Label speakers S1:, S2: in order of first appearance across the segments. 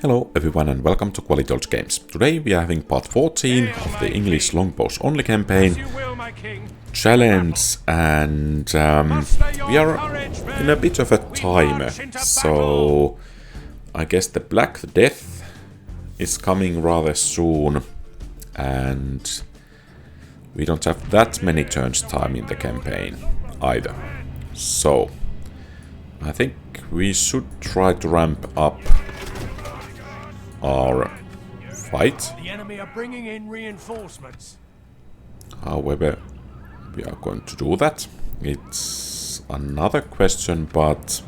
S1: Hello everyone and welcome to QualityOldGames. Today we are having part 14 of the English Longbows only campaign challenge, and we are in a bit of a timer, so I guess the Black Death is coming rather soon and we don't have that many turns time in the campaign either. So I think we should try to ramp up our fight.
S2: The enemy are bringing in reinforcements.
S1: However, we are going to do that. It's another question, but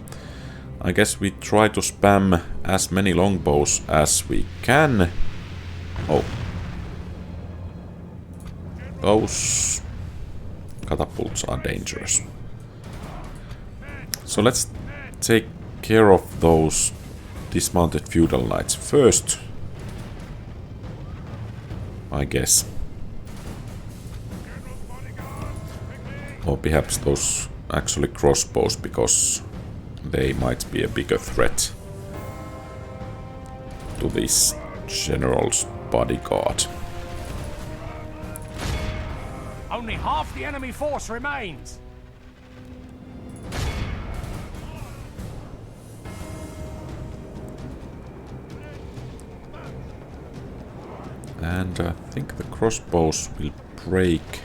S1: I guess we try to spam as many longbows as we can. Oh. Those catapults are dangerous. So let's take care of those dismounted feudal knights first, I guess. Or perhaps those actually crossbows, because they might be a bigger threat to this general's bodyguard.
S2: Only half the enemy force remains.
S1: And I think the crossbows will break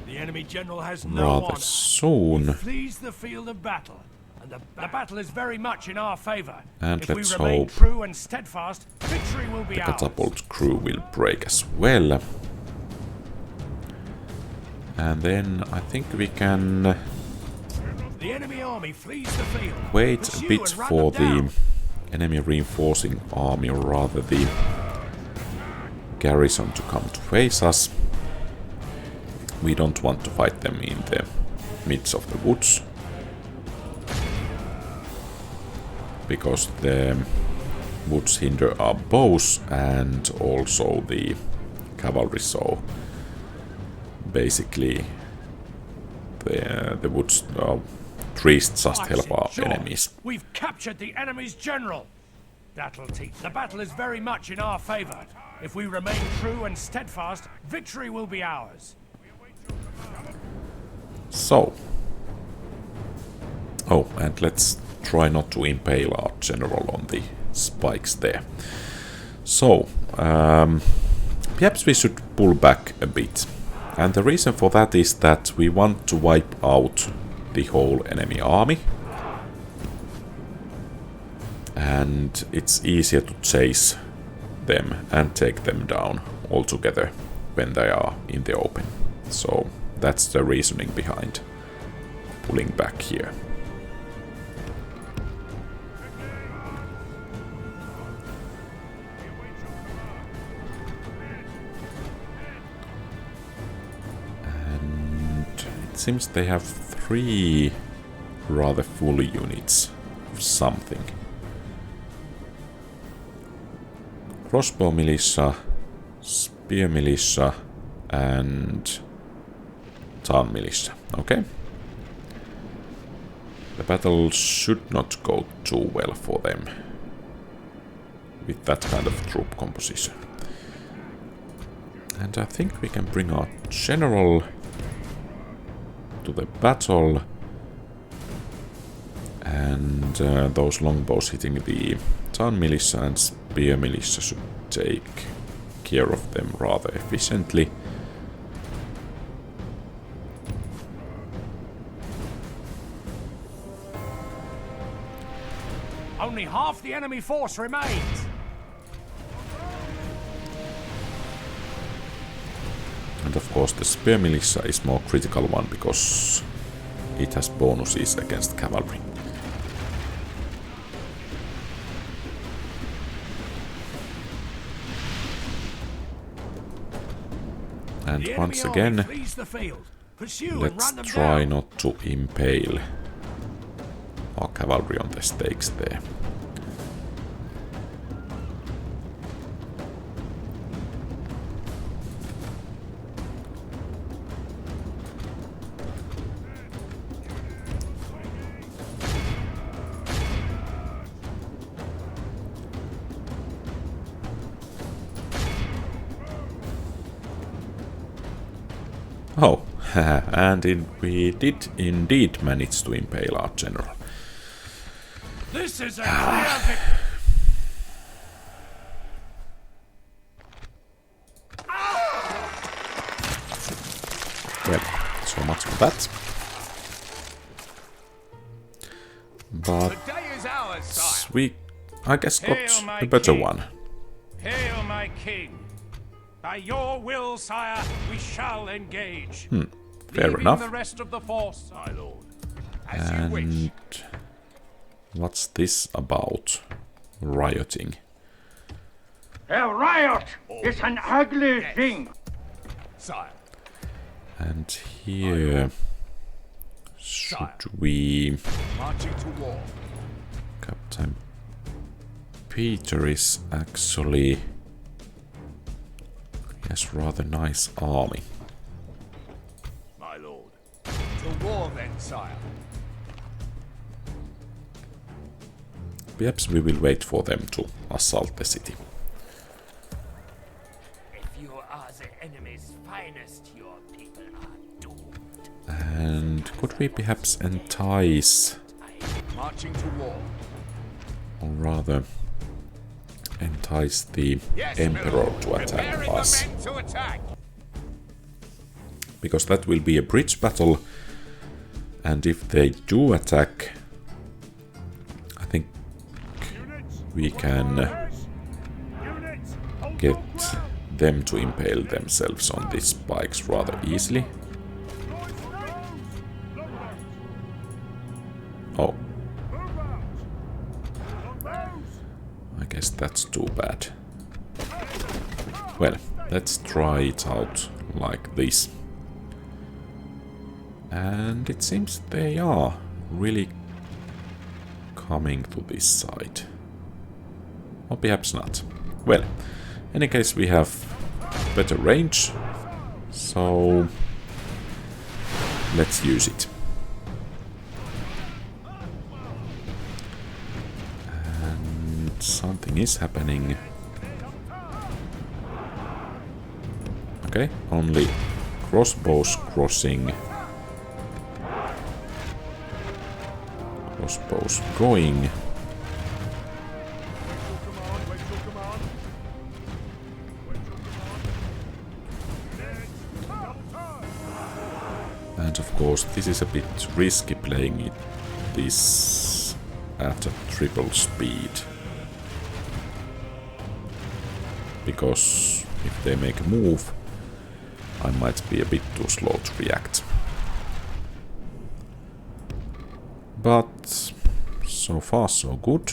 S2: The enemy general has no
S1: rather
S2: honor.
S1: soon.
S2: He flees the field of battle, and the battle is very much in our favor.
S1: And
S2: if
S1: let's
S2: we remain
S1: hope
S2: true and steadfast, victory will be
S1: the
S2: ours.
S1: catapult crew will break as well. And then I think we can
S2: The enemy army flees the field.
S1: wait
S2: Pursue
S1: a bit
S2: and run
S1: for
S2: them
S1: the enemy reinforcing army, or rather the garrison, to come to face us. We don't want to fight them in the midst of the woods, because the woods hinder our bows and also the cavalry, so basically the woods trees just help our enemies.
S2: We've captured the enemy's general. The battle is very much in our favor. If we remain true and steadfast, victory will be ours.
S1: So, oh, and let's try not to impale our general on the spikes there. So, perhaps we should pull back a bit. And the reason for that is that we want to wipe out the whole enemy army. And it's easier to chase them and take them down altogether when they are in the open. So that's the reasoning behind pulling back here. And it seems they have 3 rather full units of something. Crossbow militia, spear militia, and town militia. Okay. The battle should not go too well for them with that kind of troop composition. And I think we can bring our general to the battle, and those longbows hitting the town militia and spear militia should take care of them rather efficiently.
S2: Only half the enemy force remains.
S1: And of course the spear militia is more critical one, because it has bonuses against cavalry. And once again, let's try not to impale our cavalry on the stakes there. Oh, and we did indeed manage to impale our general.
S2: This is a clear victory.
S1: Well, so much for that. But
S2: The day is ours, sire.
S1: we, I guess, got
S2: Hail, my
S1: a better
S2: king.
S1: one.
S2: Hail, my king. By your will, sire, we shall engage.
S1: Fair
S2: Leaving
S1: enough.
S2: the rest of the force, my lord. As you wish.
S1: And what's this about? Rioting.
S3: A riot is an ugly thing.
S2: Sire.
S1: And here, should we...
S2: Marching to war.
S1: Captain Peter is actually... He has rather nice army.
S2: My lord. To war then, sire.
S1: Perhaps we will wait for them to assault the city.
S4: If you are the enemy's finest, your people are doomed.
S1: And could we perhaps entice,
S2: Marching to war.
S1: or rather entice the
S2: Yes,
S1: Emperor
S2: Milord.
S1: to attack
S2: Preparing
S1: us?
S2: the men to attack.
S1: Because that will be a bridge battle, and if they do attack, I think we can get them to impale themselves on these spikes rather easily. Oh. I guess that's too bad. Well, let's try it out like this. And it seems they are really coming to this side. Or perhaps not. Well, in any case we have better range, so let's use it. And something is happening. Okay, only crossbows crossing. Crossbows going. And of course this is a bit risky playing it this at a triple speed. Because if they make a move, I might be a bit too slow to react. But so far so good.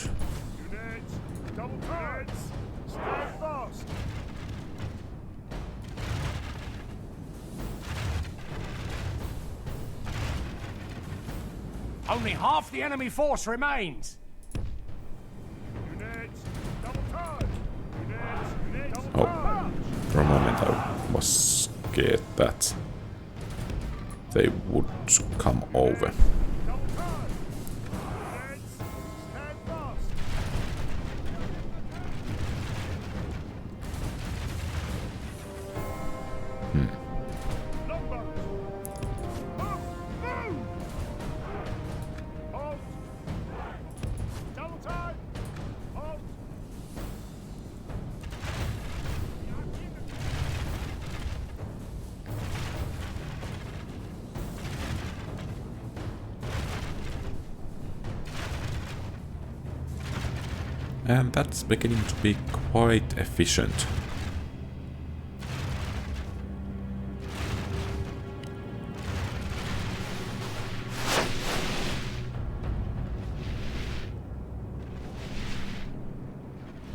S2: Only half the enemy force remains.
S1: Oh, for a moment I was scared that they would come over. And that's beginning to be quite efficient.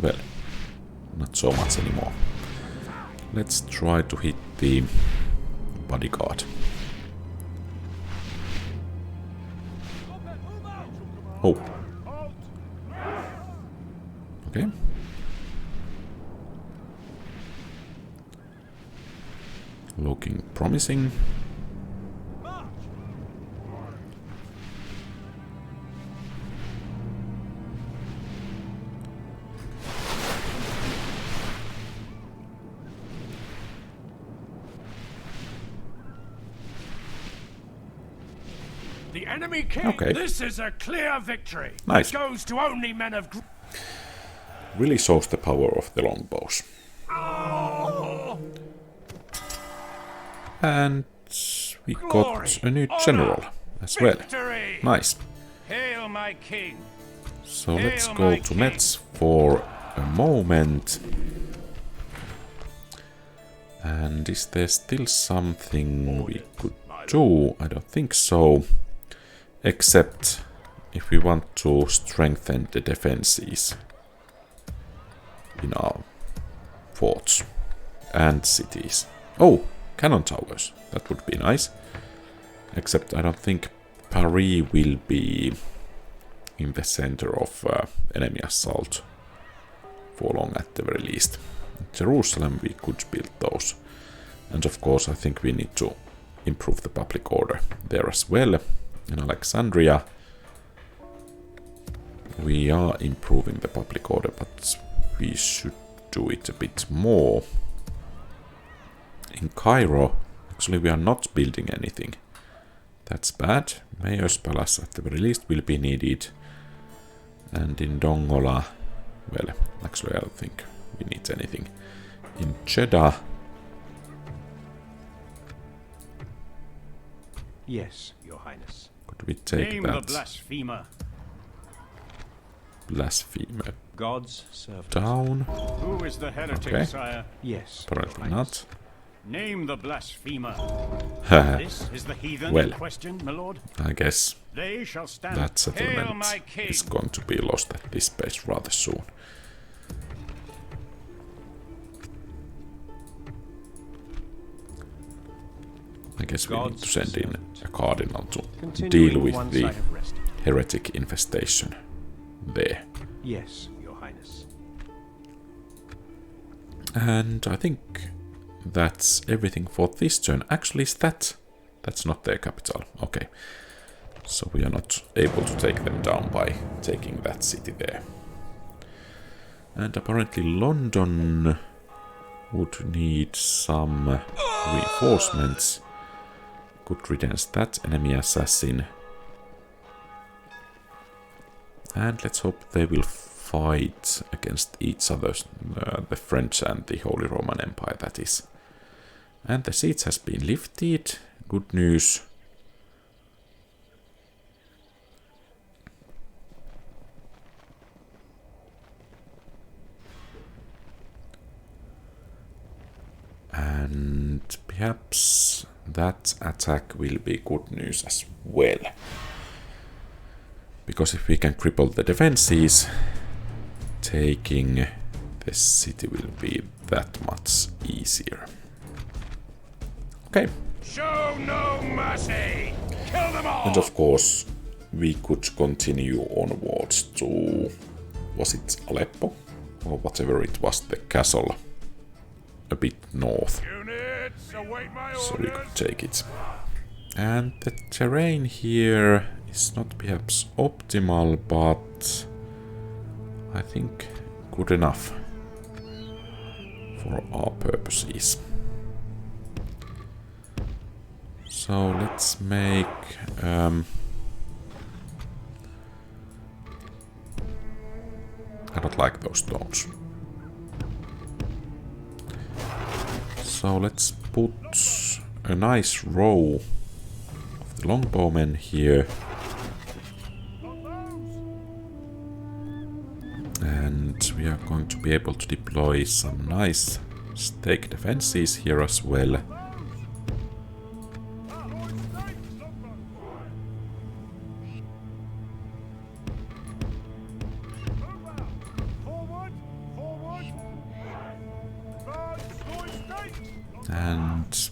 S1: Well, not so much anymore. Let's try to hit the bodyguard. Oh. Okay. Looking promising.
S2: The enemy king.
S1: Okay.
S2: This is a clear victory.
S1: Nice.
S2: It goes to only men of.
S1: Really shows the power of the longbows.
S2: Oh!
S1: And we
S2: Glory,
S1: got a new
S2: honor,
S1: general as well.
S2: victory.
S1: Nice.
S2: Hail my king.
S1: So let's
S2: Hail
S1: go
S2: my
S1: to
S2: king.
S1: Metz for a moment. And is there still something we could do? I don't think so. Except if we want to strengthen the defenses in our forts and cities. Oh, cannon towers. That would be nice. Except I don't think Paris will be in the center of enemy assault for long at the very least. Jerusalem we could build those. And of course I think we need to improve the public order there as well. In Alexandria we are improving the public order, but we should do it a bit more. In Cairo, actually we are not building anything. That's bad. Mayor's Palace at the very least will be needed. And in Dongola, well, actually I don't think we need anything. In Jeddah,
S5: Yes, Your Highness.
S1: could we take
S2: Name
S1: that
S2: the blasphemer.
S1: blasphemer
S5: God's servant.
S1: down?
S2: Who is the heretic,
S1: Okay.
S2: sire?
S5: Yes.
S1: Apparently not.
S2: Name the blasphemer.
S1: Haha,
S2: This is the heathen
S1: Well.
S2: in question, my lord.
S1: I guess
S2: They shall stand.
S1: that
S2: Hail
S1: settlement
S2: my king.
S1: is going to be lost at this pace rather soon. I guess we need to send in a cardinal to deal with
S5: one
S1: the
S5: side of rest.
S1: heretic infestation there.
S5: Yes, Your Highness.
S1: And I think that's everything for this turn. Actually, is that... That's not their capital. Okay. So we are not able to take them down by taking that city there. And apparently London would need some reinforcements. Good riddance, that enemy assassin. And let's hope they will fight against each other, the French and the Holy Roman Empire, that is. And the siege has been lifted. Good news. And perhaps that attack will be good news as well. Because if we can cripple the defenses, taking the city will be that much easier. Okay.
S2: Show no mercy. Kill them all.
S1: And of course, we could continue onwards to... Was it Aleppo? Or whatever it was, the castle. A bit north.
S2: Units, await my orders.
S1: So we could take it. And the terrain here is not perhaps optimal, but I think good enough for our purposes. So let's make I don't like those stones. So let's put a nice row of the Longbowmen here. And we are going to be able to deploy some nice stake defenses here as well. And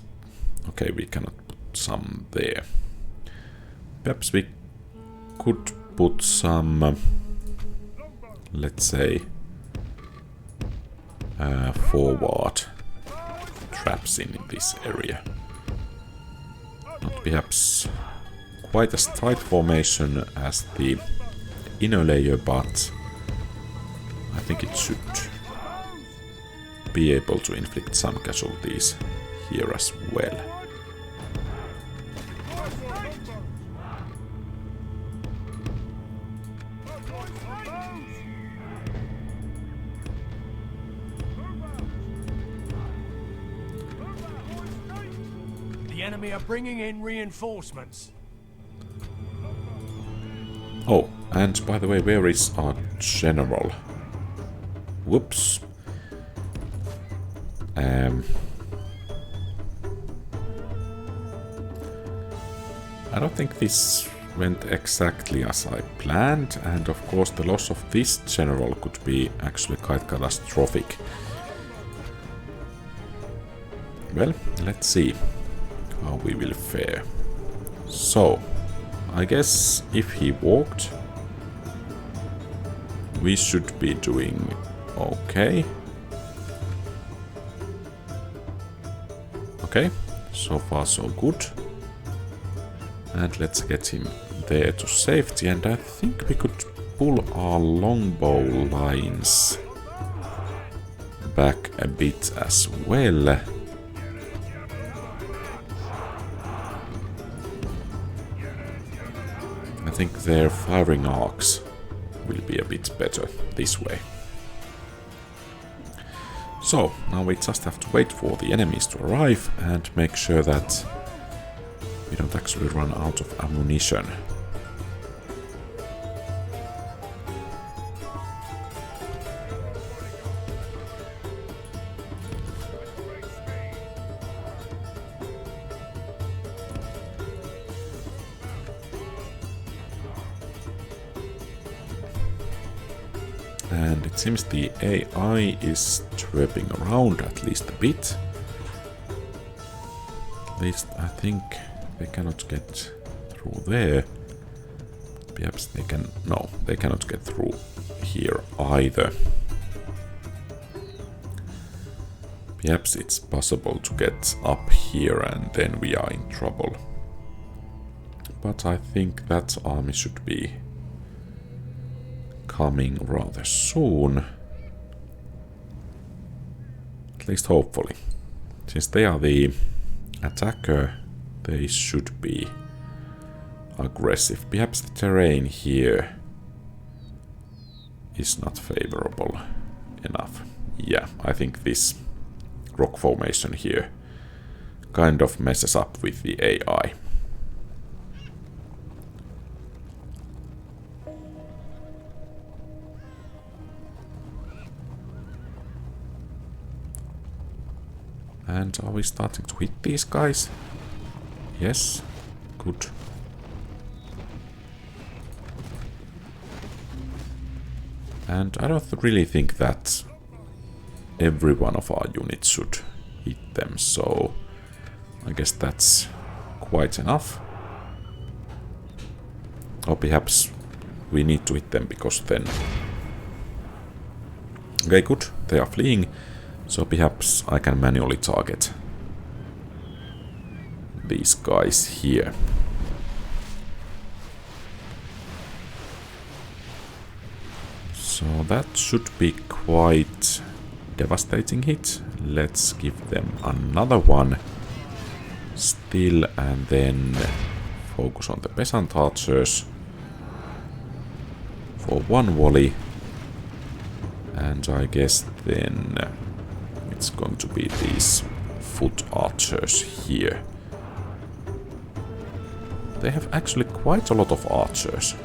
S1: okay, we cannot put some there. Perhaps we could put some, let's say, forward traps in this area. Not perhaps quite as tight formation as the inner layer, but I think it should be able to inflict some casualties here as well.
S2: The enemy are bringing in reinforcements.
S1: Oh, and by the way, where is our general? Whoops. I don't think this went exactly as I planned, and of course the loss of this general could be actually quite catastrophic. Well, let's see how we will fare. So, I guess if he walked, we should be doing okay. Okay, so far so good. And let's get him there to safety, and I think we could pull our longbow lines back a bit as well. I think their firing arcs will be a bit better this way. So, now we just have to wait for the enemies to arrive and make sure that we don't actually run out of ammunition. And it seems the AI is chirping around at least a bit. At least I think they cannot get through there. Perhaps they can... No, they cannot get through here either. Perhaps it's possible to get up here and then we are in trouble. But I think that army should be coming rather soon. At least hopefully. Since they are the attacker, they should be aggressive. Perhaps the terrain here is not favorable enough. Yeah, I think this rock formation here kind of messes up with the AI. And are we starting to hit these guys? Yes, good. And I don't really think that every one of our units should hit them, so I guess that's quite enough. Or perhaps we need to hit them because then... Okay, good, they are fleeing. So perhaps I can manually target these guys here. So that should be quite devastating hit. Let's give them another one still and then focus on the peasant archers for one volley. And I guess then it's going to be these foot archers here. They have actually quite a lot of archers.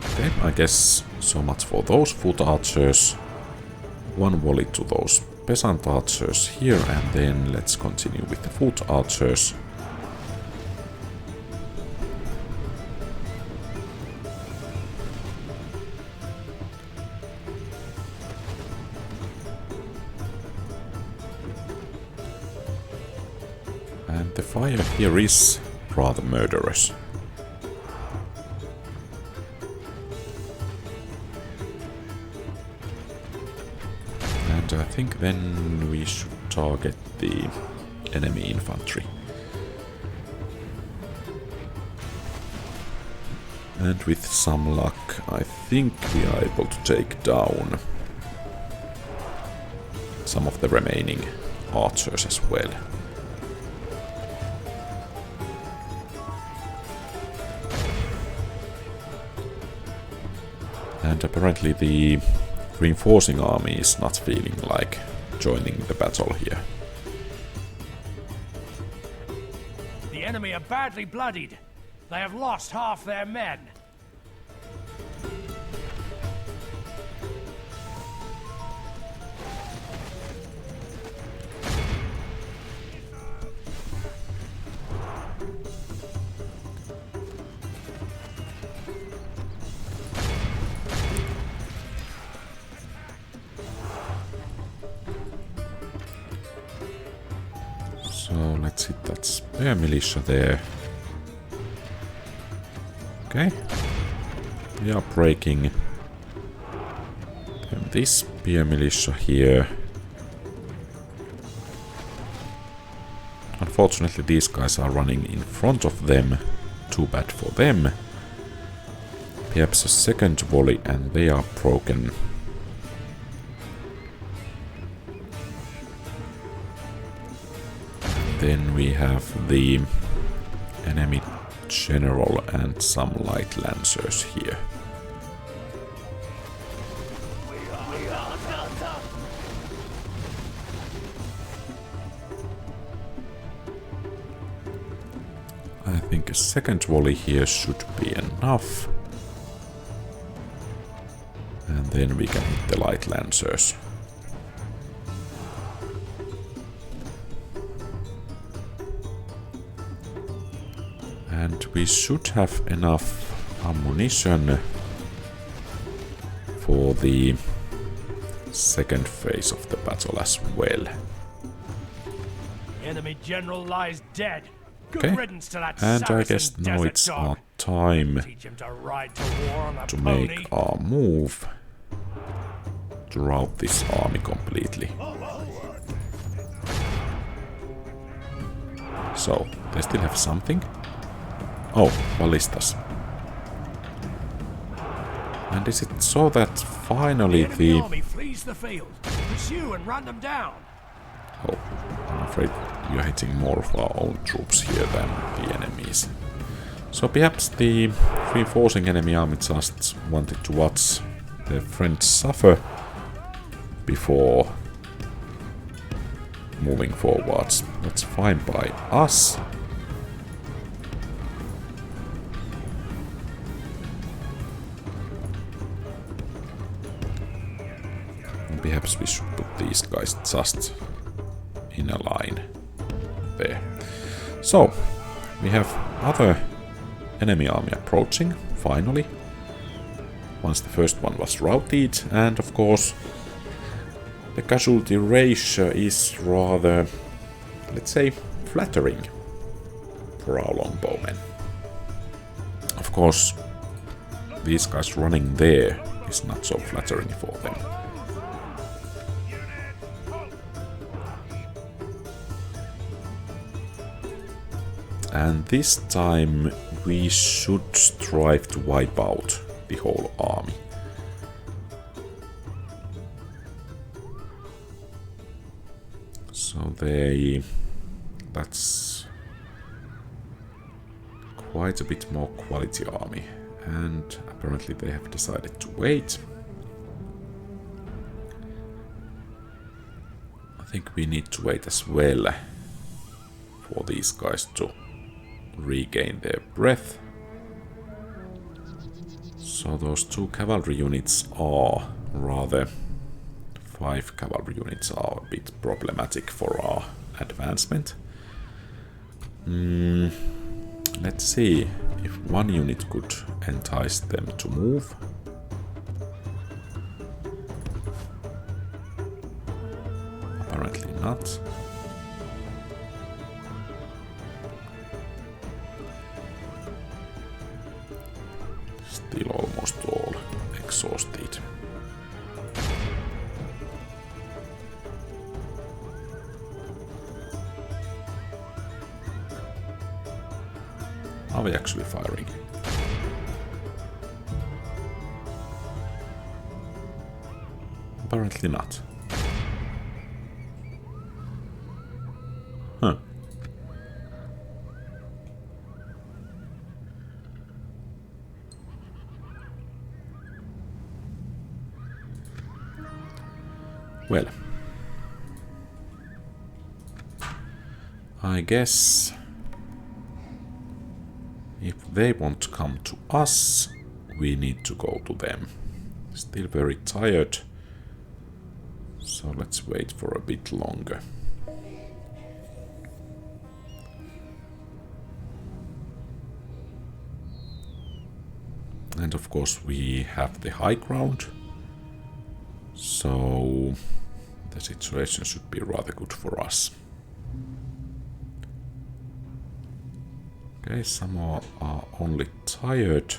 S1: Okay, I guess so much for those foot archers. One volley to those peasant archers here, and then let's continue with the foot archers. And the fire here is rather murderous. And I think then we should target the enemy infantry. And with some luck, I think we are able to take down some of the remaining archers as well. And apparently the reinforcing army is not feeling like joining the battle here.
S2: The enemy are badly bloodied. They have lost half their men.
S1: So let's hit that spear militia there. Okay. We are breaking this spear militia here. Unfortunately, these guys are running in front of them. Too bad for them. Perhaps a second volley and they are broken. Then we have the enemy general and some light lancers here. I think a second volley here should be enough. And then we can hit the light lancers. And we should have enough ammunition for the second phase of the battle as well.
S2: The enemy general lies dead. Good
S1: Okay,
S2: riddance to that
S1: and I
S2: Saracen
S1: guess now
S2: desert
S1: it's
S2: dog.
S1: our time
S2: Teach him to ride to war on a
S1: to
S2: pony.
S1: make our move to rout this army completely. So, they still have something. Oh, ballistas. And is it so that finally
S2: The
S1: the...
S2: enemy army flees the field. Pursue and run them down.
S1: Oh, I'm afraid we are hitting more of our own troops here than the enemies. So perhaps the reinforcing enemy army just wanted to watch their friends suffer before moving forwards. That's fine by us. And perhaps we should put these guys just in a line there. So, we have other enemy army approaching, finally. Once the first one was routed, and of course the casualty ratio is rather, let's say, flattering for our Longbowmen. Of course, these guys running there is not so flattering for them. And this time we should strive to wipe out the whole army. So that's quite a bit more quality army. And apparently they have decided to wait. I think we need to wait as well for these guys to regain their breath. So those 2 cavalry units are rather... 5 cavalry units are a bit problematic for our advancement. Let's see if 1 unit could entice them to move. Apparently not. Still almost all exhausted. Are we actually firing? Apparently not. Huh. Well, I guess if they want to come to us, we need to go to them. Still very tired, so let's wait for a bit longer. And of course we have the high ground, so the situation should be rather good for us. Okay, some are only tired.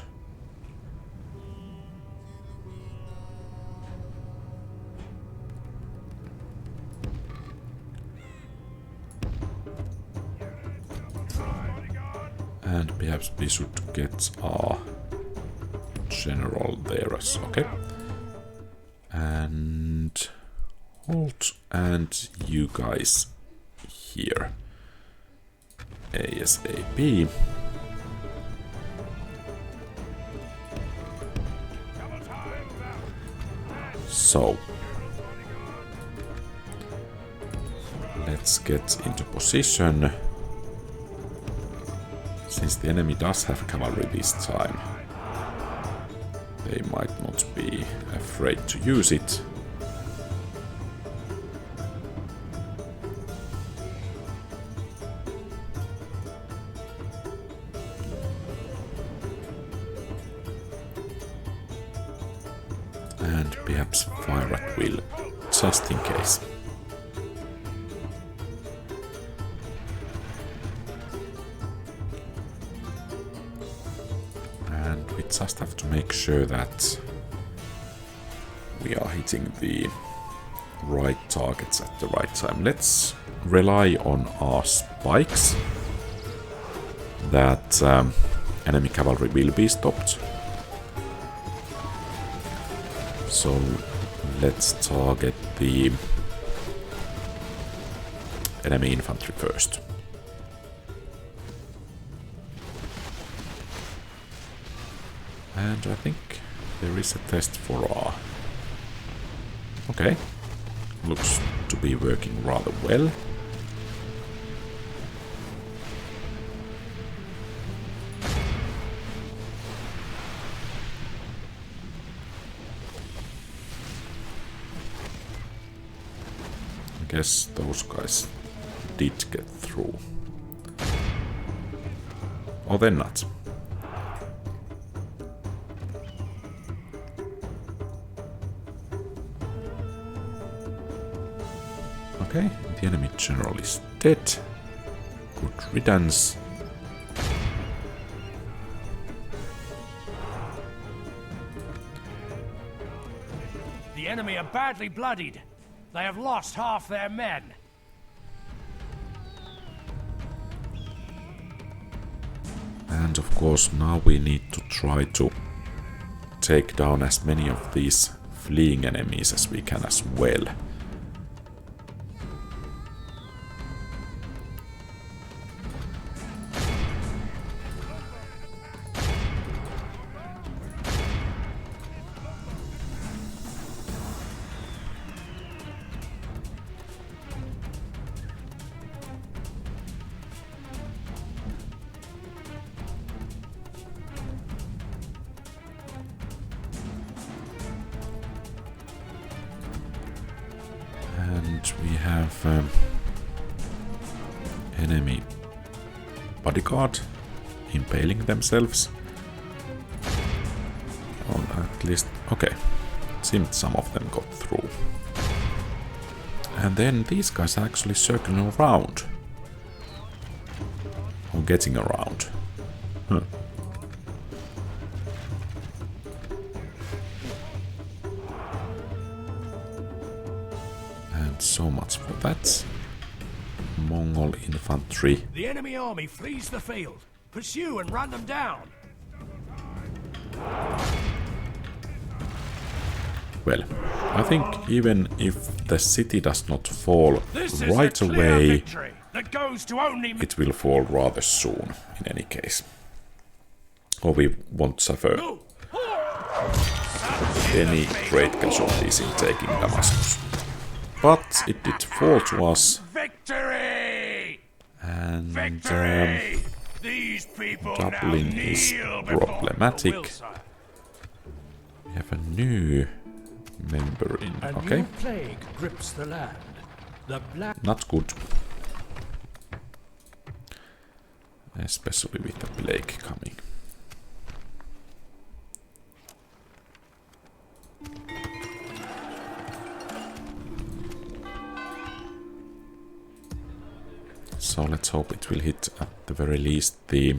S1: And perhaps we should get our general there as okay. And halt, and you guys here. ASAP. So let's get into position. Since the enemy does have cavalry this time, they might not be afraid to use it. And perhaps fire at will, just in case. And we just have to make sure that we are hitting the right targets at the right time. Let's rely on our spikes, that enemy cavalry will be stopped. So let's target the enemy infantry first. And I think there is a test for our... Okay, looks to be working rather well. I guess those guys did get through. Or they're not. Okay, the enemy general is dead. Good riddance.
S2: The enemy are badly bloodied. They have lost half their men.
S1: And of course now we need to try to take down as many of these fleeing enemies as we can as well. And we have enemy bodyguard impaling themselves. Or at least, okay, seemed some of them got through. And then these guys are actually circling around. Or getting around. Huh. So much for that. Mongol infantry.
S2: The enemy army flees the field. Pursue and run them down.
S1: Well, I think even if the city does not fall right away, it will fall rather soon in any case. Or we won't suffer any great casualties in taking Damascus. but it did fall to us.
S2: Victory!
S1: And
S2: Victory! These people
S1: doubling
S2: now
S1: is
S2: kneel before
S1: problematic.
S2: your will, sire.
S1: We have a new member in.
S2: A
S1: Okay,
S2: new plague grips the land. The black
S1: not good. Especially with the plague coming. So let's hope it will hit at the very least the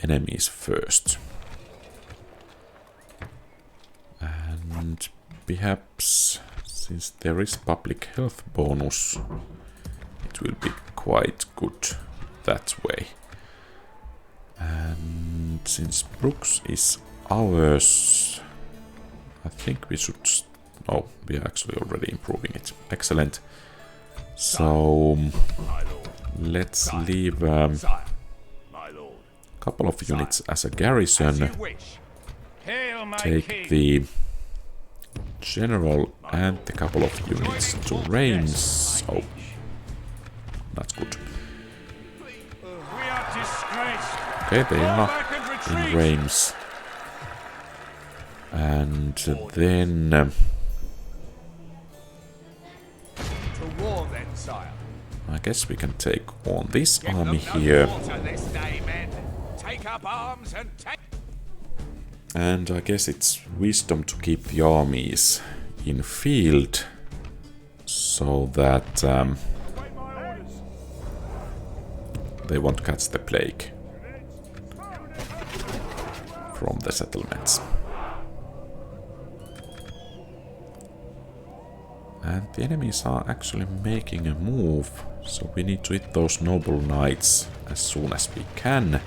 S1: enemies first. And perhaps, since there is public health bonus, it will be quite good that way. And since Brooks is ours, I think we should... Oh, we are actually already improving it. Excellent. So let's leave a couple of units as a garrison. Take the general and a couple of units to Reims. Oh, that's good. Okay, they are in Reims. And then... I guess we can take on this army here. And I guess it's wisdom to keep the armies in field so that they won't catch the plague from the settlements. And the enemies are actually making a move, so we need to hit those noble knights as soon as we can.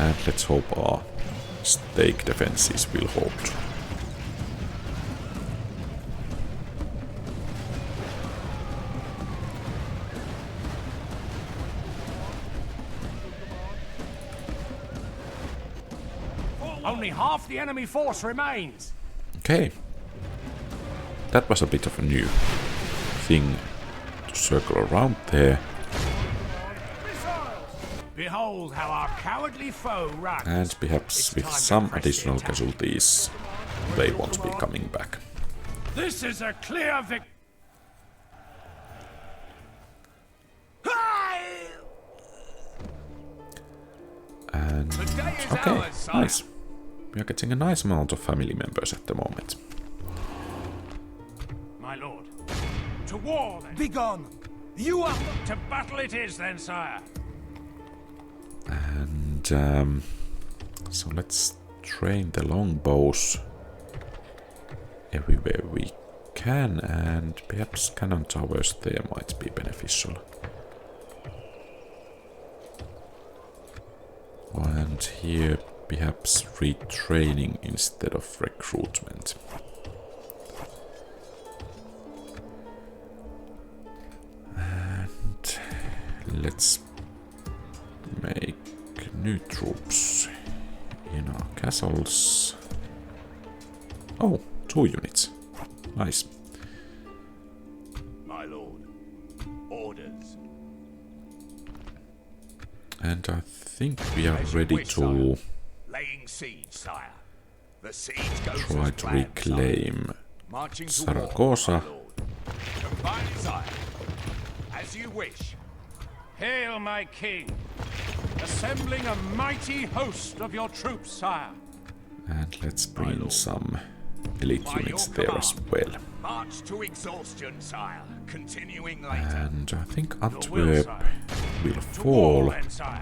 S1: And let's hope our stake defenses will hold.
S2: Only half the enemy force remains.
S1: Okay. That was a bit of a new thing to circle around there.
S2: Behold how our cowardly foe runs.
S1: And perhaps with some additional casualties, they won't be coming back.
S2: This is a clear victory.
S1: And okay, nice. We are getting a nice amount of family members at the moment.
S2: My lord. To war then.
S6: Begone! You are...
S2: To battle it is then, sire.
S1: And so let's train the longbows everywhere we can, and perhaps cannon towers there might be beneficial. And here perhaps retraining instead of recruitment. And let's make new troops in our castles. Oh, 2 units. Nice.
S6: My lord. Orders.
S1: And I think we are ready to
S6: Laying siege, sire. The siege goes
S1: try to reclaim Saragossa.
S6: Combine, sire. As you wish.
S2: Hail, my king. Assembling a mighty host of your troops, sire.
S1: And let's bring some elite units there as well.
S6: March to exhaustion, sire. Continuing later.
S1: And I think Antwerp will fall.
S2: Then, sire.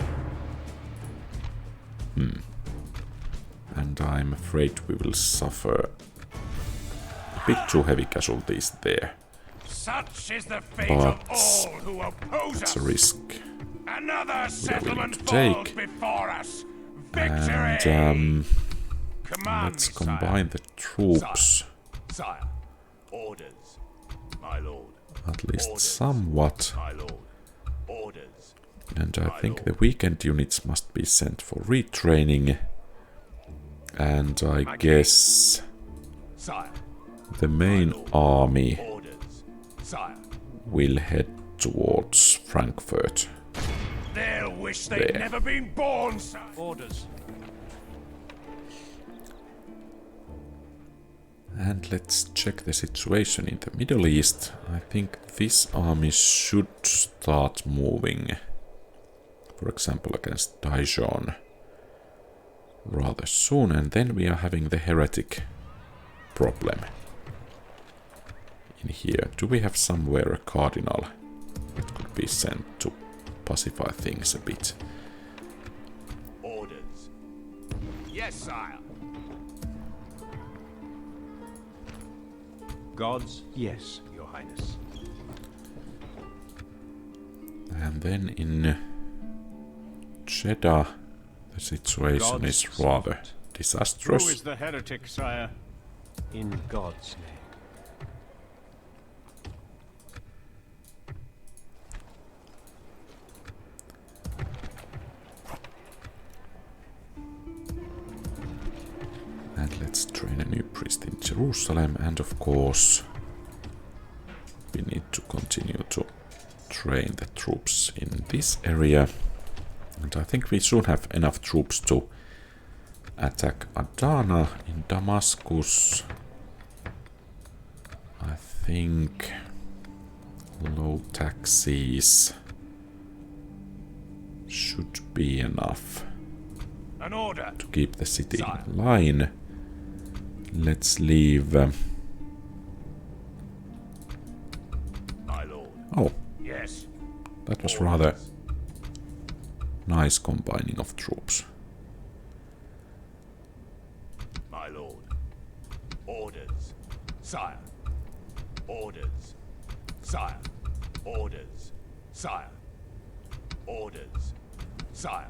S1: And I'm afraid we will suffer a bit too heavy casualties there.
S2: Such is the fate
S1: But
S2: of all who oppose
S1: it's
S2: us.
S1: a risk.
S2: Another settlement
S1: to
S2: falls
S1: take.
S2: before us. Victory!
S1: And
S2: Command
S1: let's
S2: me, sire.
S1: combine the troops.
S6: Sire. Orders. My My lord.
S1: At least
S6: Orders.
S1: somewhat.
S6: My lord. Orders.
S1: And I think the weekend units must be sent for retraining. And I guess
S6: Sire.
S1: the main army
S6: Orders. Sire.
S1: will head towards Frankfurt.
S2: They'll wish they'd
S1: There.
S2: never been born, sir.
S5: Orders.
S1: And let's check the situation in the Middle East. I think this army should start moving. For example, against Dijon rather soon. And then we are having the heretic problem in here. Do we have somewhere a cardinal that could be sent to pacify things a bit?
S6: Orders. Yes, sire.
S5: Gods, yes, your highness.
S1: And then in Jeddah, the situation is rather disastrous.
S7: Who is the heretic, sire?
S5: In God's name.
S1: And let's train a new priest in Jerusalem, and of course we need to continue to train the troops in this area. And I think we soon have enough troops to attack Adana in Damascus. I think low taxes should be enough
S2: An order.
S1: to keep the city in line. Let's leave.
S6: My lord.
S1: Oh,
S2: Yes.
S1: that was rather nice combining of troops.
S6: My lord. Orders. Sire. Orders. Sire. Orders. Sire. Orders. Sire.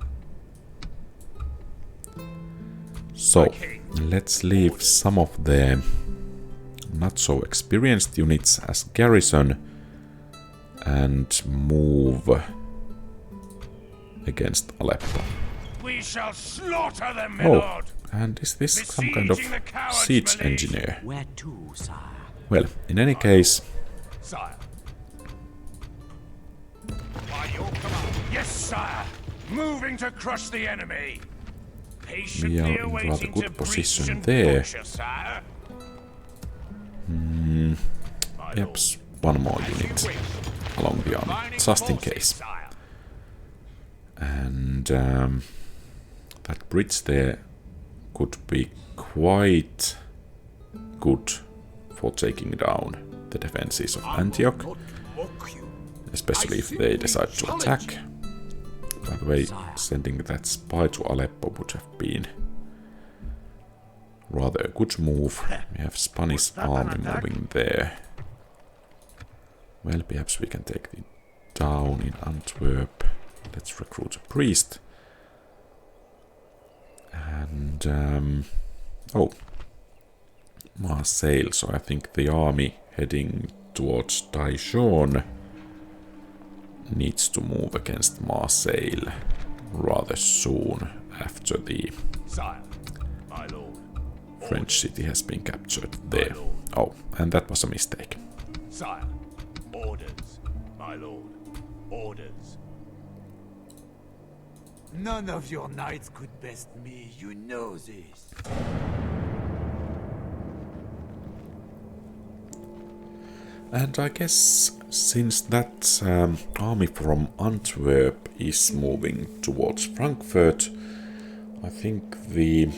S1: So, let's leave some of the not so experienced units as garrison and move against Aleppo.
S2: We shall slaughter them, my
S1: Oh,
S2: lord.
S1: and is this some kind of
S2: Besieging the cowards,
S1: siege
S2: my liege.
S1: engineer?
S4: Where to, sire?
S1: Well, in any case,
S6: Sire. By your command.
S2: Yes, sire. Moving to crush the enemy. Patiently
S1: we are in rather
S2: awaiting to
S1: good
S2: breach
S1: position
S2: and
S1: there.
S2: butcher, sire.
S1: Perhaps one more unit along the army, just in case.
S6: Sire.
S1: And that bridge there could be quite good for taking down the defenses of Antioch, especially if they decide to attack. By the way, sending that spy to Aleppo would have been rather a good move. We have Spanish army moving there. Well, perhaps we can take it down in Antwerp. Let's recruit a priest. And oh, Marseille. So I think the army heading towards Dijon needs to move against Marseille rather soon after the
S6: Sire. My lord.
S1: French city has been captured there. Oh, and that was a mistake.
S6: Sire. Orders. My lord. Orders.
S4: None of your knights could best me, you know this.
S1: And I guess since that army from Antwerp is moving towards Frankfurt, I think the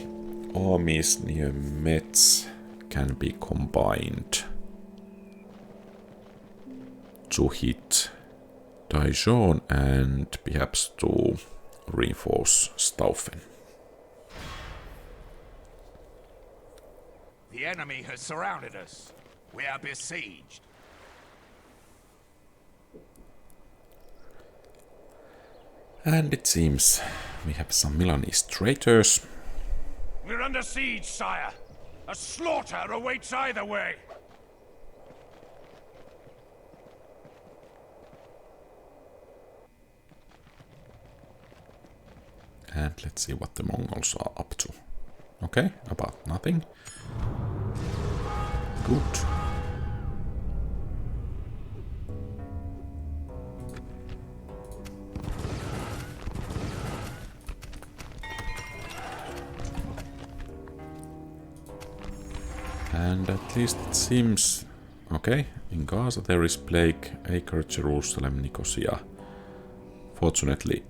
S1: armies near Metz can be combined to hit Dijon and perhaps to reinforce Staufen.
S6: The enemy has surrounded us. We are besieged.
S1: And it seems we have some Milanese traitors.
S2: We're under siege, sire. A slaughter awaits either way.
S1: And let's see what the Mongols are up to. Okay, about nothing. Good. And at least it seems... Okay, in Gaza there is plague, Acre, Jerusalem, Nicosia. Fortunately,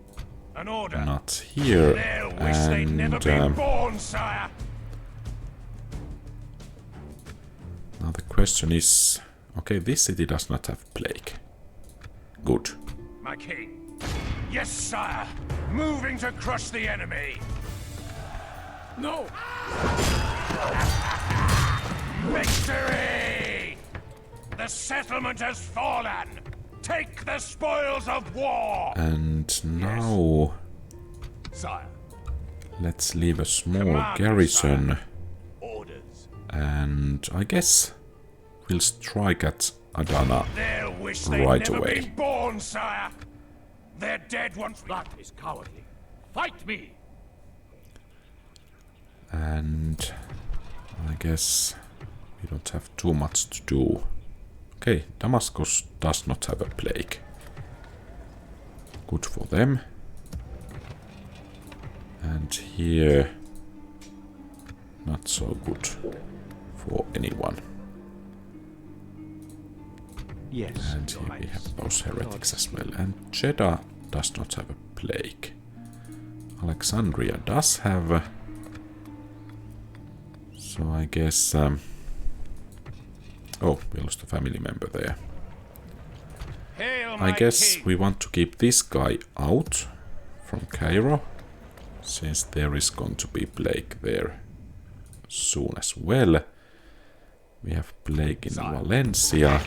S2: An order.
S1: not here.
S2: They'll wish they'd never been born, sire.
S1: Now the question is... Okay, this city does not have plague. Good.
S2: My king. Yes, sire. Moving to crush the enemy. No. Victory! The settlement has fallen. Take the spoils of war.
S1: And now...
S2: Sire.
S1: Let's leave a small
S2: Command,
S1: garrison.
S6: Orders.
S1: And I guess we'll strike at Adana
S2: They'll wish they'd
S1: right
S2: never
S1: away.
S2: been born, sire. They're dead once. That is cowardly. Fight me.
S1: And I guess we don't have too much to do. Okay, Damascus does not have a plague. Good for them. And here, not so good for anyone.
S5: Yes,
S1: And
S5: Your
S1: here we
S5: Highness.
S1: have those heretics as well. And Jeddah does not have a plague. Alexandria does have. So I guess... oh, we lost a family member there.
S2: Hail,
S1: I
S2: my
S1: guess
S2: king.
S1: we want to keep this guy out from Cairo, since there is going to be plague there soon as well. We have plague in Valencia.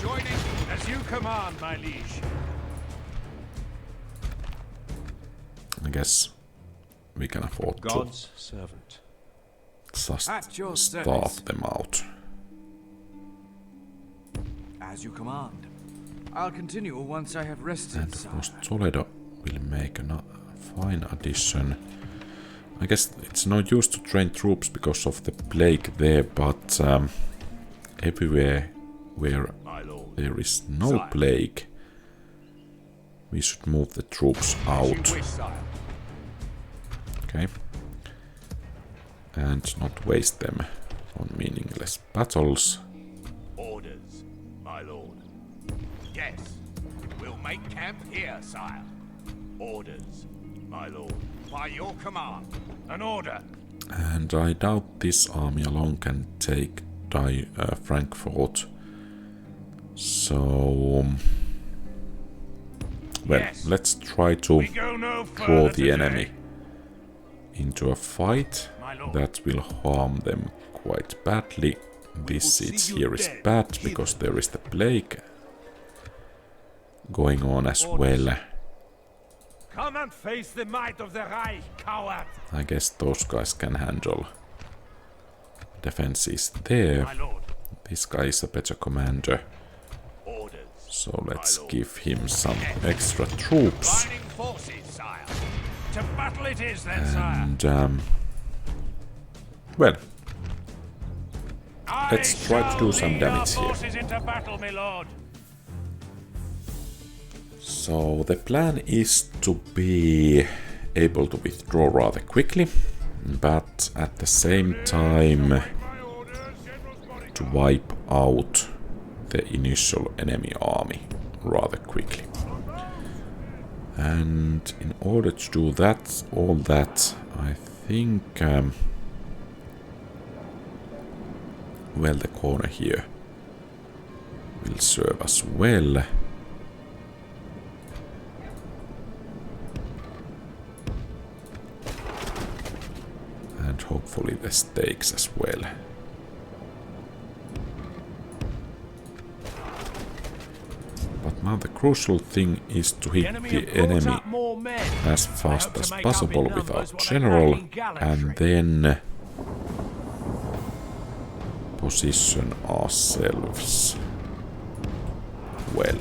S2: Joining as you command, my liege.
S1: I guess we can afford
S5: God's servant.
S1: to just
S7: At your
S1: starve
S7: service.
S1: them out.
S7: As you command. I'll continue once I have rested,
S1: And of
S7: sire.
S1: course Toledo will make a fine addition. I guess it's no use to train troops because of the plague there, but everywhere where there is no plague, we should move the troops out. Okay. And not waste them on meaningless battles.
S6: Orders, my lord. Yes, we'll make camp here, sire. Orders, my lord. By your command.
S2: An order.
S1: And I doubt this army alone can take Frankfurt. So... well,
S2: Yes.
S1: let's try to
S2: We go no
S1: draw
S2: further
S1: the
S2: today.
S1: enemy into a fight
S2: My lord.
S1: that will harm them quite badly. This siege here is bad because there is the plague going on as well.
S2: Come and face the might of the Reich, coward.
S1: I guess those guys can handle defenses there.
S2: My lord.
S1: This guy is a better commander,
S6: Orders.
S1: so let's give him some extra troops.
S6: Joining forces, sire.
S2: To battle it is then, sire.
S1: And well,
S2: I
S1: let's try to
S2: shall
S1: do some
S2: lead our
S1: damage here.
S2: forces into battle, my lord.
S1: So the plan is to be able to withdraw rather quickly, but at the same time to wipe out the initial enemy army rather quickly. And in order to do that, all that, I think well, the corner here will serve us well. And hopefully the stakes as well. But now the crucial thing is to hit the enemy as fast as possible without general, and then position ourselves well.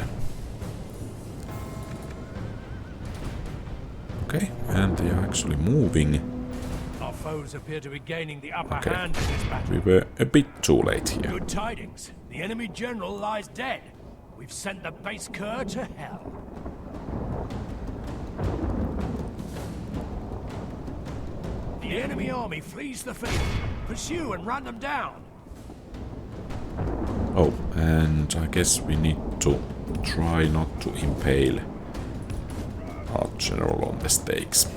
S1: Okay, and they are actually moving.
S2: Our foes appear to be gaining the upper
S1: Okay.
S2: hand in this battle.
S1: We were a bit too late here.
S2: Good tidings. The enemy general lies dead. We've sent the base cur to hell. The enemy army flees the field. Pursue and run them down.
S1: Oh, and I guess we need to try not to impale our general on the stakes.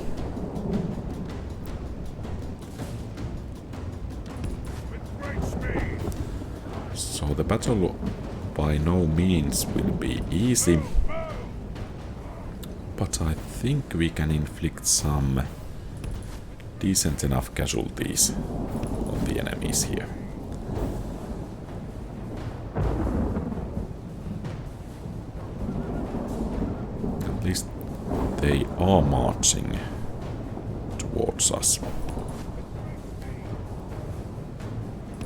S1: So the battle by no means will be easy, but I think we can inflict some decent enough casualties on the enemies here. At least they are marching towards us.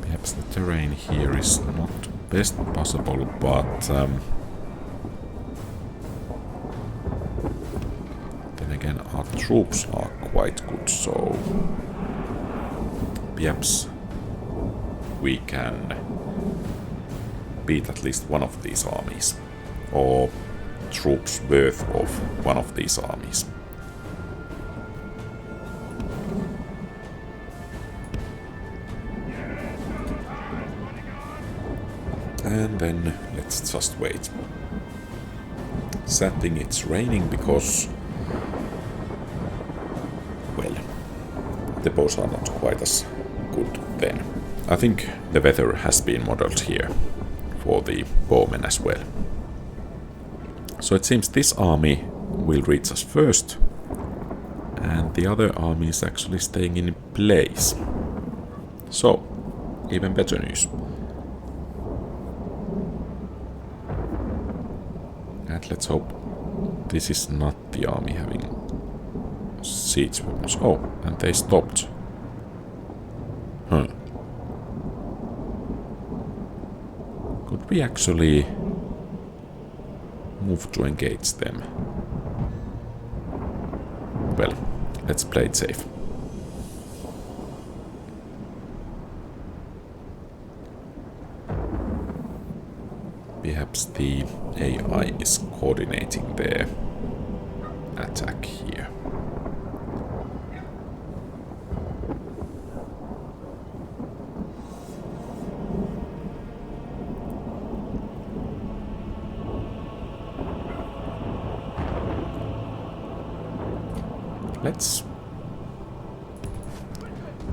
S1: Perhaps the terrain here is not best possible, but then again our troops are quite good, so perhaps we can beat at least one of these armies, or troops worth of one of these armies. And then let's just wait. Sad thing it's raining because, well, the bows are not quite as good then. I think the weather has been modeled here for the bowmen as well. So it seems this army will reach us first, and the other army is actually staying in place. So, even better news. And let's hope this is not the army having siege weapons. Oh, and they stopped. Huh. Could we actually move to engage them? Well, let's play it safe. Perhaps the AI is coordinating their attack here. Let's,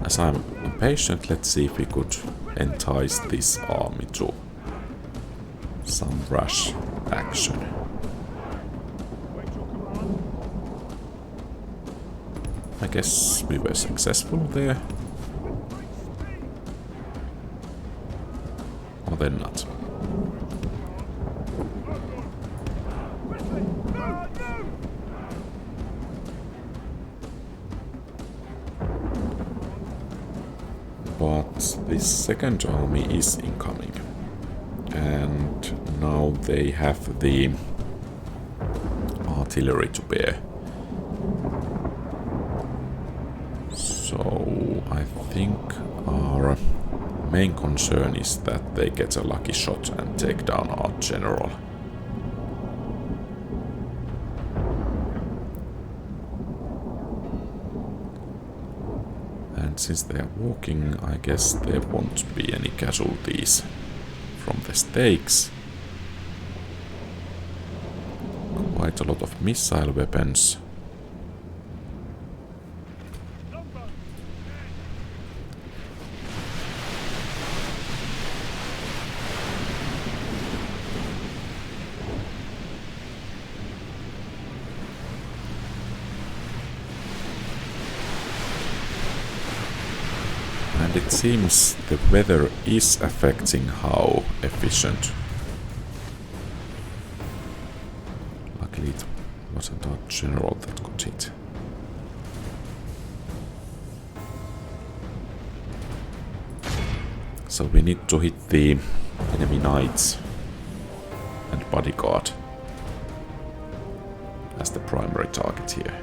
S1: as I'm impatient, let's see if we could entice this army to some rush action. I guess we were successful there. Or then not. But this second army is incoming. And now they have the artillery to bear. So I think our main concern is that they get a lucky shot and take down our general. And since they are walking, I guess there won't be any casualties from the stakes. Quite a lot of missile weapons. And it seems the weather is affecting how efficient. Luckily it wasn't our general that got hit. So we need to hit the enemy knights and bodyguard as the primary target here.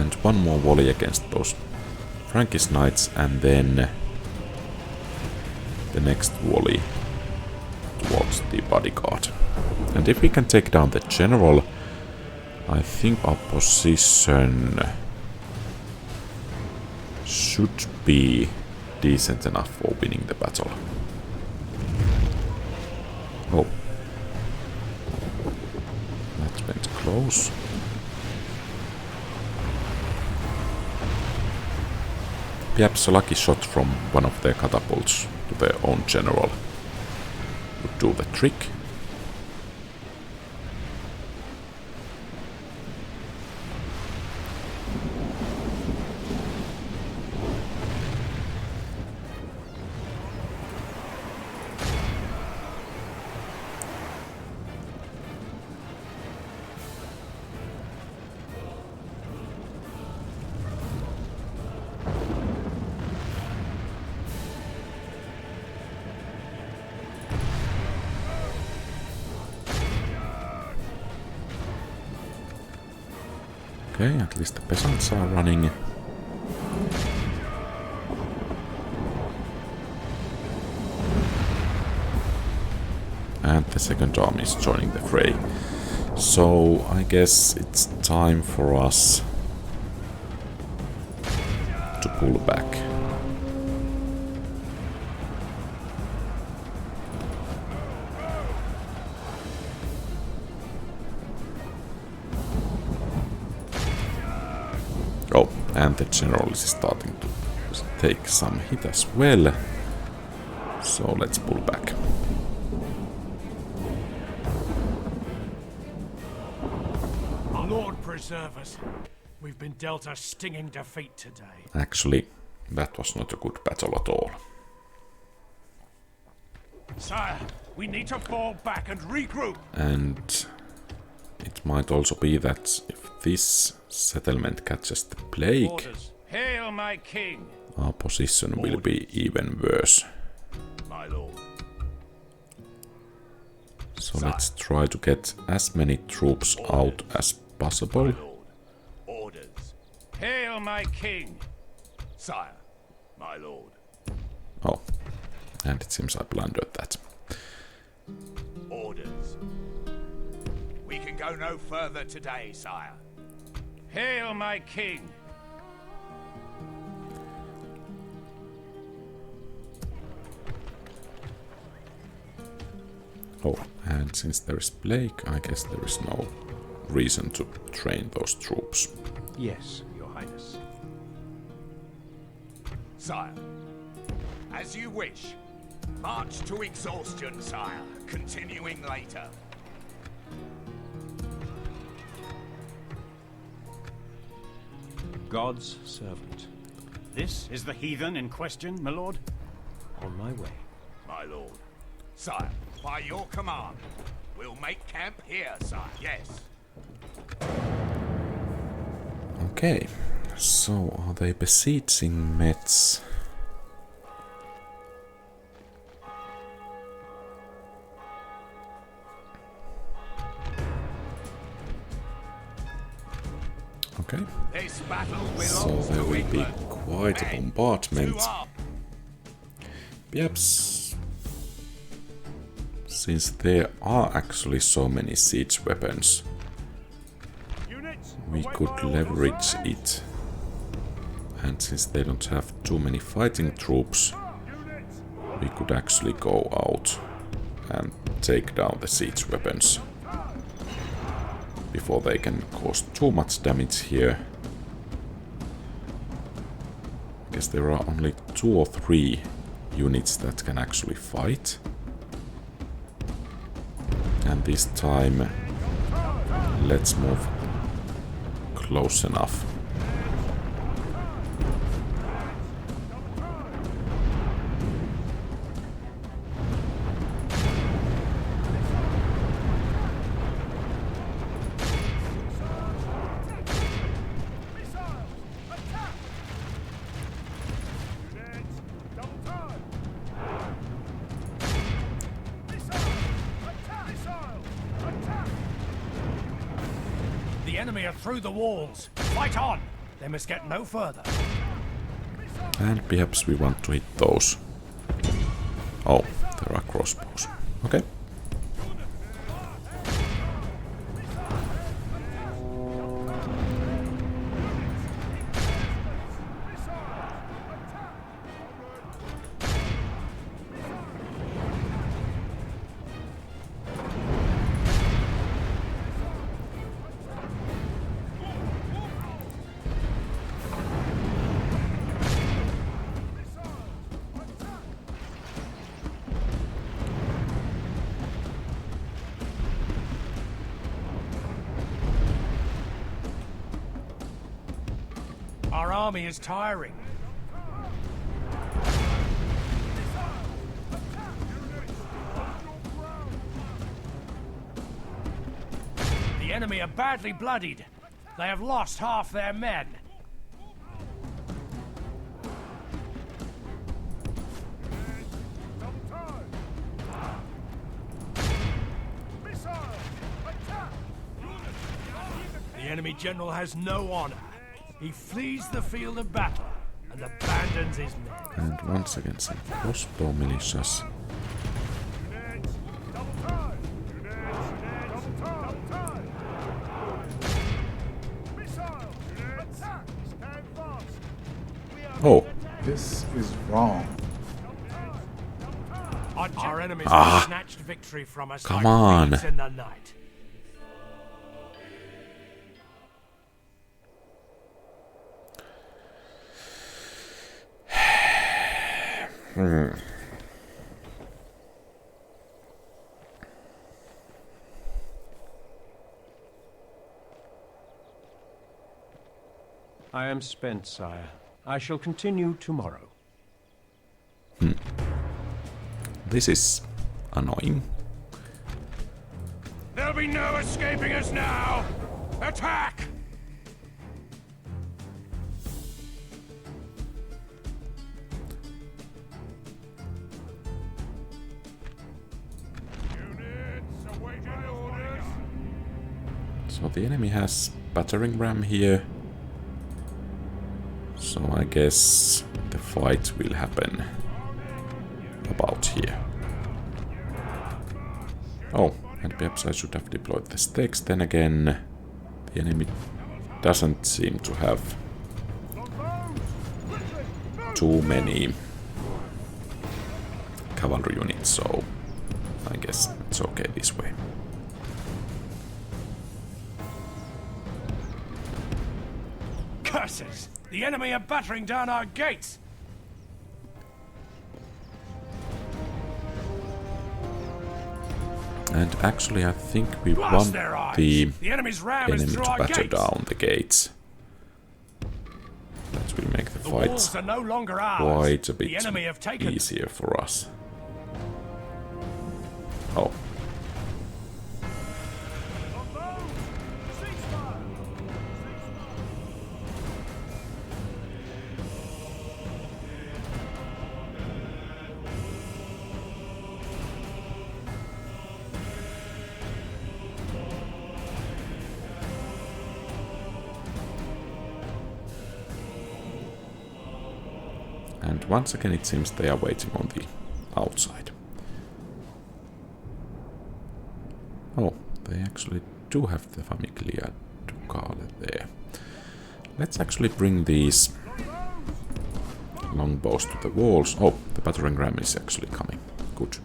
S1: And one more volley against those Frankish knights, and then the next volley towards the bodyguard. And if we can take down the general, I think our position should be decent enough for winning the battle. Oh. That went close. Perhaps a lucky shot from one of their catapults to their own general would do the trick. Okay, at least the peasants are running. And the second army is joining the fray. So I guess it's time for us to pull back. Oh, and the general is starting to take some hit as well. So let's pull back.
S2: Lord preserve us. We've been dealt a stinging defeat today.
S1: Actually, that was not a good battle at all.
S2: Sire, we need to fall back and regroup.
S1: And it might also be that if this settlement catches the plague,
S2: Orders. Hail my king.
S1: our position will be even worse.
S6: My lord.
S1: So let's try to get as many troops out as possible.
S6: My lord. Orders.
S2: Hail my king.
S6: Sire. My lord.
S1: Oh, and it seems I blundered that.
S6: Orders. We can go no further today, sire.
S2: Hail my king.
S1: Oh, and since there is plague, I guess there is no reason to train those troops.
S5: Yes, Your Highness.
S6: Sire. As you wish. March to exhaustion, sire. Continuing later.
S5: God's servant.
S8: This is the heathen in question, my lord?
S5: On my way.
S6: My lord. Sire, by your command, we'll make camp here, sire. Yes.
S1: Okay, so are they besieging Metz? Okay,
S6: This battle
S1: so
S6: belongs
S1: there
S6: to
S1: will be
S6: England.
S1: quite a
S6: Men
S1: bombardment.
S6: to arms.
S1: Perhaps since there are actually so many siege weapons, we could leverage it. And since they don't have too many fighting troops, we could actually go out and take down the siege weapons before they can cause too much damage here. I guess there are only 2 or 3 units that can actually fight. And this time, let's move close enough.
S2: The enemy are through the walls. Fight on. They must get no further.
S1: And perhaps we want to hit those. Oh, there are crossbows. Okay.
S2: Our army is tiring. The enemy are badly bloodied. They have lost half their men. The enemy general has no honor. He flees the field of battle and abandons his men.
S1: And once again some crossbow militias. Oh.
S9: This is wrong.
S2: Our enemies have snatched victory from us
S1: Come
S2: like
S1: on.
S2: thieves in the night.
S5: I am spent, sire. I shall continue tomorrow.
S1: This is annoying.
S2: There'll be no escaping us now! Attack!
S1: So the enemy has battering ram here. So I guess the fight will happen about here. Oh, and perhaps I should have deployed the stakes. Then again, the enemy doesn't seem to have too many cavalry units, so I guess it's okay this way.
S2: Curses! The enemy are battering down our gates!
S1: And actually I think we
S2: Blast
S1: want
S2: their eyes.
S1: the
S2: enemy's ram is
S1: enemy
S2: through
S1: to
S2: our
S1: batter
S2: gates.
S1: down the gates. That will make the
S2: The
S1: fight
S2: walls are no longer ours.
S1: quite a
S2: The
S1: bit
S2: enemy have taken them.
S1: easier for us. Oh. And once again it seems they are waiting on the outside. Oh, they actually do have the Famiglia Ducale there. Let's actually bring these longbows to the walls. Oh, the battering ram is actually coming. Good.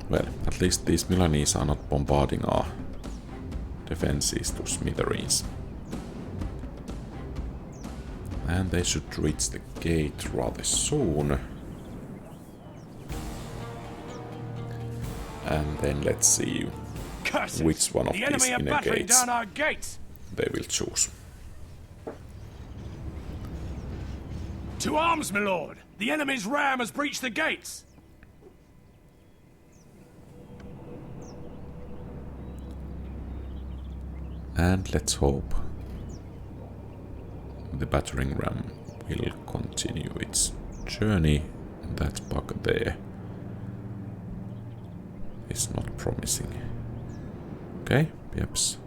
S1: Well, at least these Milanese are not bombarding our defenses to smithereens. And they should reach the gate rather soon. And then let's see
S2: Curses.
S1: which one of
S2: the
S1: these
S2: enemy are
S1: inner
S2: battering
S1: gates
S2: down our gates.
S1: they will choose.
S2: To arms, my lord! The enemy's ram has breached the gates!
S1: And let's hope the battering ram will continue its journey. That bug there is not promising. Okay, perhaps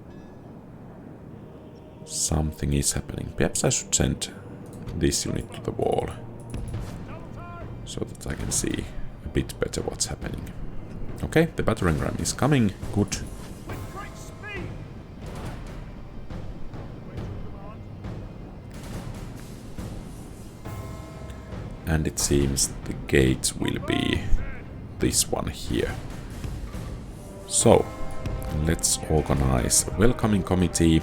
S1: something is happening. Perhaps I should send this unit to the wall so that I can see a bit better what's happening. Okay, the battering ram is coming. Good. And it seems the gate will be this one here. So, let's organize a welcoming committee.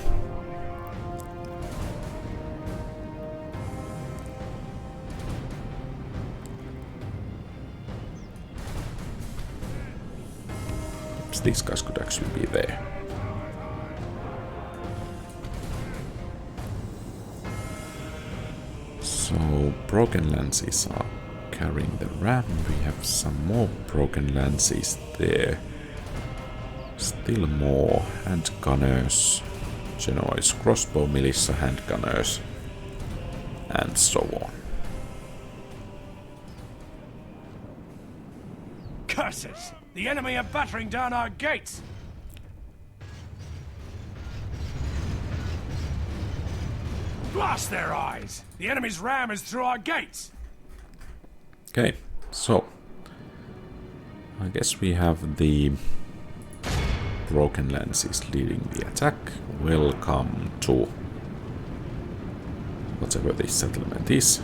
S1: Perhaps these guys could actually be there. So, broken lances are carrying the ram. We have some more broken lances there. Still more hand gunners, Genoese crossbow militia hand gunners, and so on.
S2: Curses! The enemy are battering down our gates! Blast their eyes! The enemy's ram is through our gates!
S1: Okay, so I guess we have the broken lances leading the attack. Welcome to whatever this settlement is.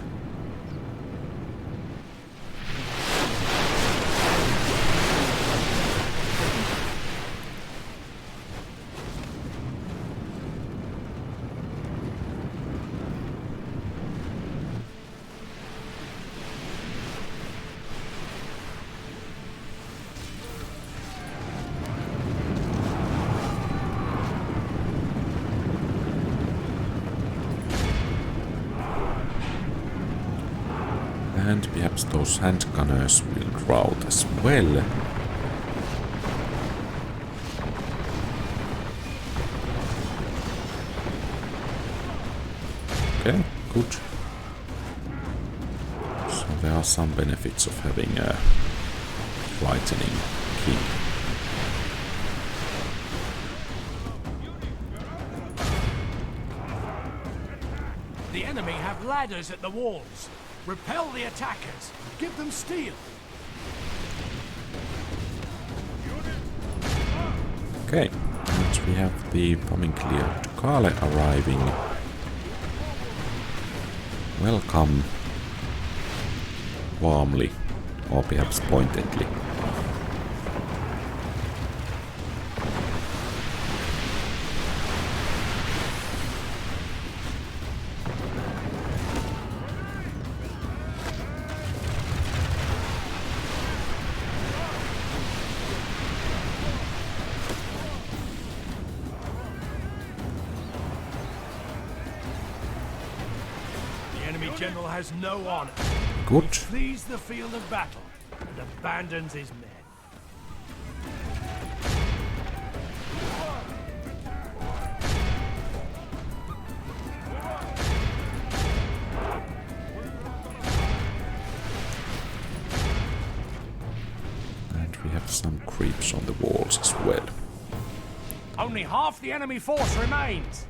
S1: And perhaps those hand gunners will crowd as well. Okay, good. So there are some benefits of having a frightening king.
S2: The enemy have ladders at the walls. Repel the attackers. Give them steel.
S1: Okay, and we have the bombing cleared Kale arriving. Welcome warmly, or perhaps pointedly.
S2: General has no honor.
S1: Good.
S2: He flees the field of battle and abandons his men.
S1: And we have some creeps on the walls as well.
S2: Only half the enemy force remains.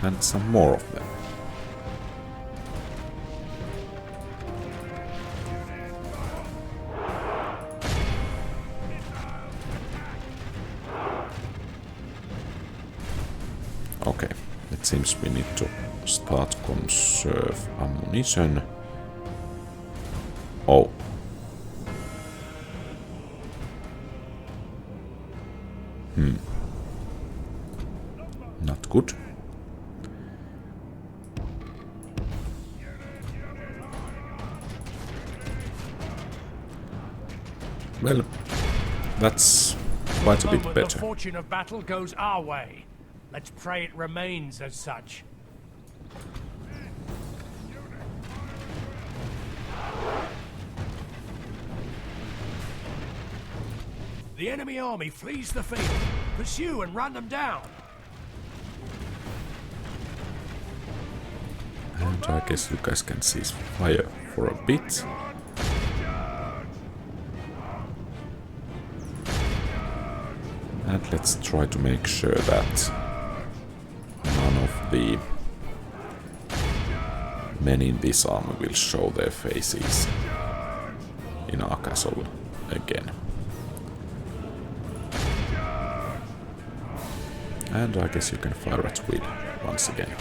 S1: And some more of them. Okay, it seems we need to start conserve ammunition. Oh. Not good. Well, that's quite a bit
S2: moment,
S1: better.
S2: the fortune of battle goes our way. Let's pray it remains as such. The enemy army flees the field. Pursue and run them down.
S1: And I guess you guys can cease fire for a bit. And let's try to make sure that none of the men in this army will show their faces in our castle again. And I guess you can fire at will once again.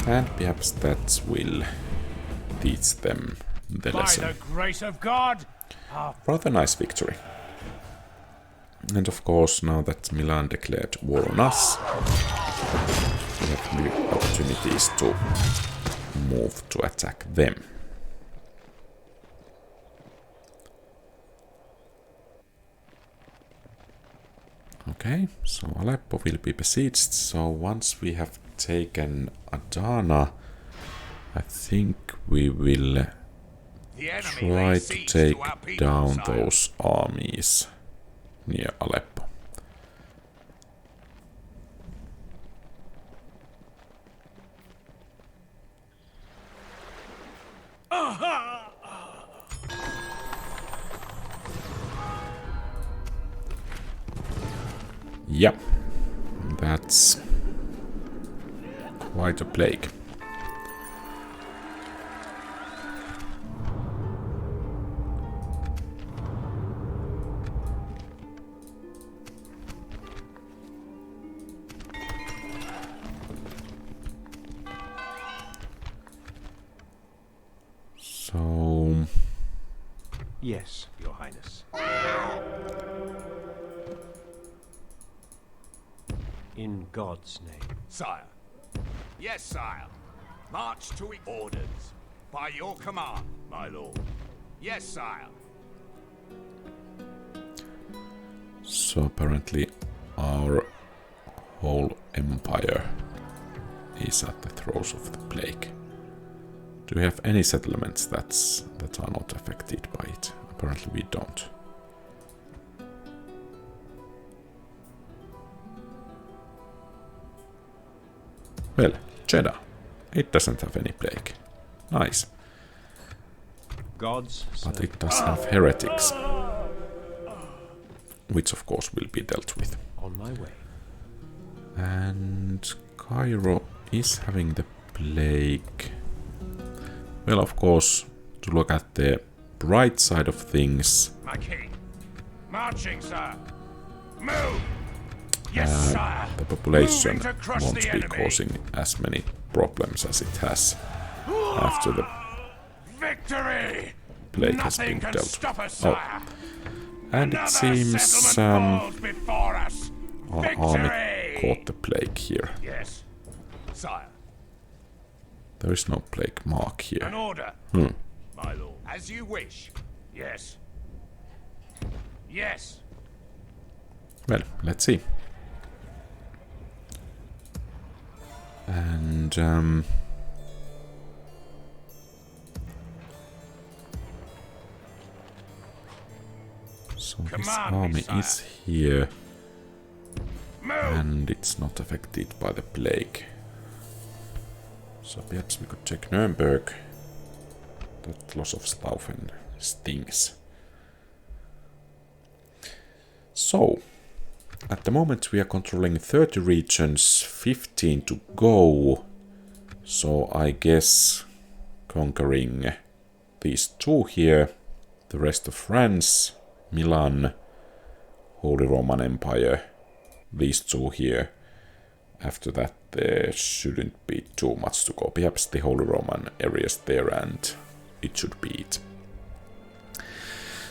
S1: And perhaps that will teach them the lesson.
S2: By the grace of God!
S1: Rather nice victory. And of course, now that Milan declared war on us, we have new opportunities to move to attack them. Okay, so Aleppo will be besieged, so once we have taken Adana, I think we will try to take down those armies near Aleppo. Yeah, that's quite a plague. So...
S5: Yes, Your Highness. In God's name.
S6: Sire. Yes, sire. March to orders. By your command, my lord. Yes, sire.
S1: So apparently our whole empire is at the throes of the plague. Do we have any settlements that are not affected by it? Apparently we don't. Well, Jeddah. It doesn't have any plague. Nice.
S5: God's
S1: but it does have heretics, which of course will be dealt with.
S5: On my way.
S1: And Cairo is having the plague. Well, of course, to look at the bright side of things,
S2: My king. Marching, sir. Move! Yes, sire.
S1: the population
S2: Moving to crush
S1: won't
S2: the
S1: be
S2: enemy.
S1: causing as many problems as it has after the
S2: Victory!
S1: plague has
S2: Nothing
S1: been
S2: can
S1: dealt
S2: stop
S1: with.
S2: us, sire.
S1: And it
S2: Another
S1: seems
S2: settlement falls before us.
S1: our army
S2: Victory!
S1: caught the plague here.
S2: Yes.
S6: Sire.
S1: There is no plague mark here.
S2: An order.
S6: My lord. As you wish.
S2: Yes. Yes.
S1: Well, let's see. And so this
S2: Command me,
S1: army
S2: sire.
S1: is here,
S2: Move!
S1: and it's not affected by the plague. So perhaps we could check Nuremberg. That loss of Staufen stings. So, at the moment we are controlling 30 regions, 15 to go. So I guess conquering these two here, the rest of France, Milan, Holy Roman Empire, these two here. After that there shouldn't be too much to go. Perhaps the Holy Roman areas there, and it should be it.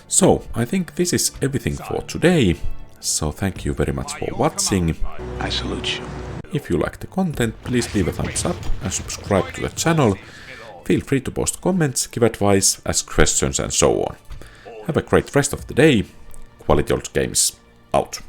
S1: So, I think this is everything for today. So thank you very much for watching.
S6: I salute you.
S1: If you like the content, please leave a thumbs up and subscribe to the channel. Feel free to post comments, give advice, ask questions and so on. Have a great rest of the day. QualityOldGames out.